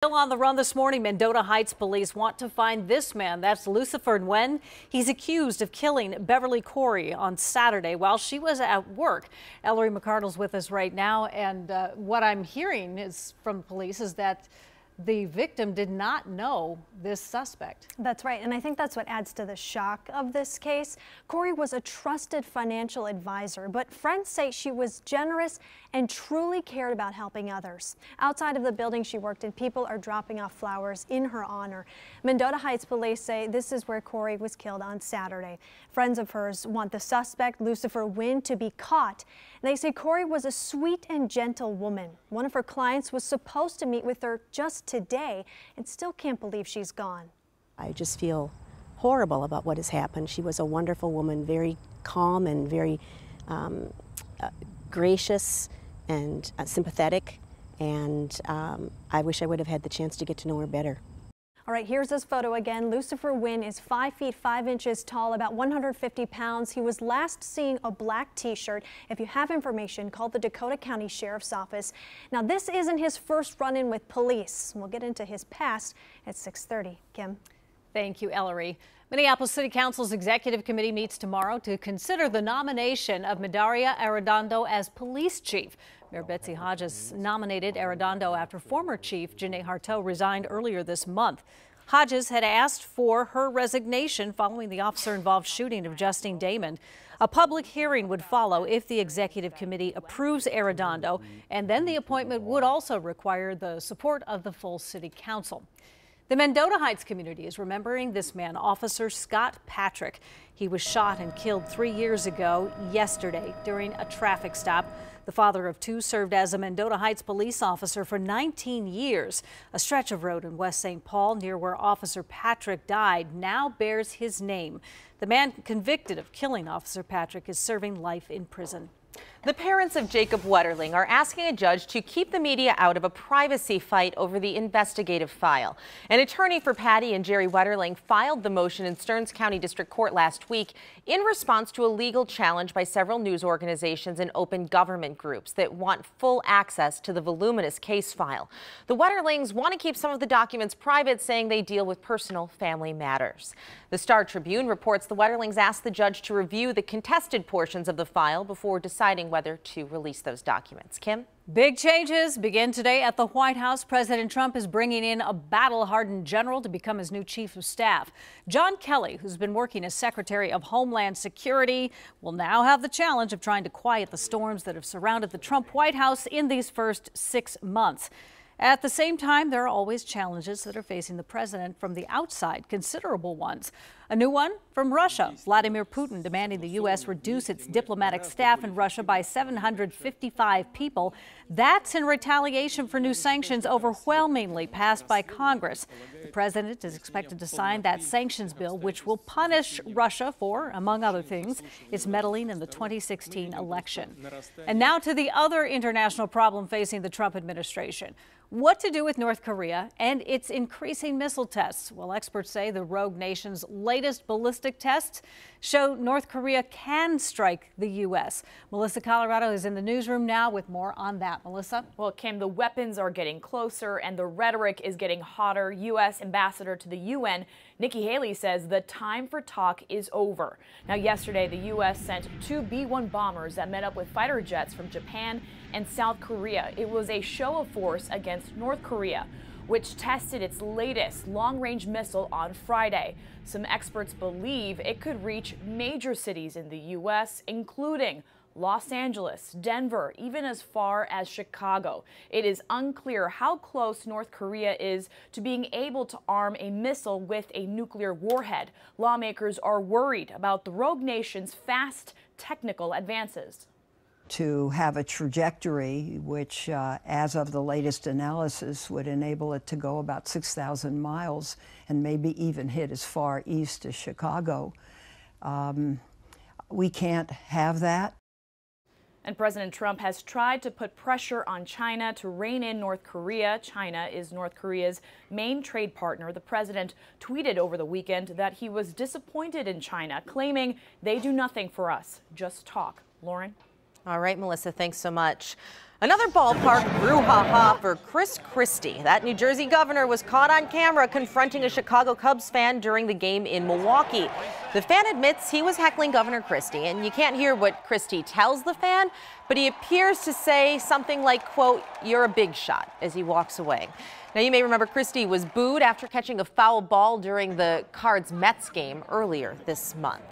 Still on the run this morning, Mendota Heights police want to find this man. That's Lucifer Nguyen. He's accused of killing Beverly Corey on Saturday while she was at work. Ellery McCardle's with us right now, and what I'm hearing is from police is that the victim did not know this suspect. That's right, and I think that's what adds to the shock of this case. Corey was a trusted financial advisor, but friends say she was generous and truly cared about helping others. Outside of the building she worked in, people are dropping off flowers in her honor. Mendota Heights police say this is where Corey was killed on Saturday. Friends of hers want the suspect, Lucifer Nguyen, to be caught. They say Corey was a sweet and gentle woman. One of her clients was supposed to meet with her just today and still can't believe she's gone. I just feel horrible about what has happened. She was a wonderful woman, very calm and very gracious and sympathetic, and I wish I would have had the chance to get to know her better. All right, here's this photo again. Lucifer Nguyen is 5 feet 5 inches tall, about 150 pounds. He was last seen a black t-shirt. If you have information, call the Dakota County Sheriff's Office. Now, this isn't his first run-in with police. We'll get into his past at 6:30. Kim. Thank you, Ellery. Minneapolis City Council's Executive Committee meets tomorrow to consider the nomination of Medaria Arredondo as police chief. Mayor Betsy Hodges nominated Arredondo after former chief Janae Harteau resigned earlier this month. Hodges had asked for her resignation following the officer-involved shooting of Justine Damon. A public hearing would follow if the Executive Committee approves Arredondo, and then the appointment would also require the support of the full City Council. The Mendota Heights community is remembering this man, Officer Scott Patrick. He was shot and killed 3 years ago yesterday during a traffic stop. The father of two served as a Mendota Heights police officer for 19 years. A stretch of road in West St. Paul near where Officer Patrick died now bears his name. The man convicted of killing Officer Patrick is serving life in prison. The parents of Jacob Wetterling are asking a judge to keep the media out of a privacy fight over the investigative file. An attorney for Patty and Jerry Wetterling filed the motion in Stearns County District Court last week in response to a legal challenge by several news organizations and open government groups that want full access to the voluminous case file. The Wetterlings want to keep some of the documents private, saying they deal with personal family matters. The Star Tribune reports the Wetterlings asked the judge to review the contested portions of the file before deciding whether to release those documents. Kim? Big changes begin today at the White House. President Trump is bringing in a battle-hardened general to become his new chief of staff. John Kelly, who's been working as Secretary of Homeland Security, will now have the challenge of trying to quiet the storms that have surrounded the Trump White House in these first 6 months. At the same time, there are always challenges that are facing the president from the outside, considerable ones. A new one from Russia. Vladimir Putin demanding the U.S. reduce its diplomatic staff in Russia by 755 people. That's in retaliation for new sanctions overwhelmingly passed by Congress. The president is expected to sign that sanctions bill, which will punish Russia for, among other things, its meddling in the 2016 election. And now to the other international problem facing the Trump administration. What to do with North Korea and its increasing missile tests? Well, experts say the rogue nation's latest ballistic tests show North Korea can strike the U.S. Melissa Colorado is in the newsroom now with more on that. Melissa? Well, Kim, the weapons are getting closer and the rhetoric is getting hotter. U.S. Ambassador to the UN, Nikki Haley, says the time for talk is over. Now, yesterday, the U.S. sent 2 B-1 bombers that met up with fighter jets from Japan and South Korea. It was a show of force against North Korea, which tested its latest long-range missile on Friday. Some experts believe it could reach major cities in the U.S., including Los Angeles, Denver, even as far as Chicago. It is unclear how close North Korea is to being able to arm a missile with a nuclear warhead. Lawmakers are worried about the rogue nation's fast technical advances. To have a trajectory which, as of the latest analysis, would enable it to go about 6,000 miles and maybe even hit as far east as Chicago. We can't have that. And President Trump has tried to put pressure on China to rein in North Korea. China is North Korea's main trade partner. The president tweeted over the weekend that he was disappointed in China, claiming they do nothing for us, just talk. Lauren? All right, Melissa, thanks so much. Another ballpark brouhaha for Chris Christie. That New Jersey governor was caught on camera confronting a Chicago Cubs fan during the game in Milwaukee. The fan admits he was heckling Governor Christie, and you can't hear what Christie tells the fan, but he appears to say something like, quote, "You're a big shot," as he walks away. Now, you may remember Christie was booed after catching a foul ball during the Cards-Mets game earlier this month.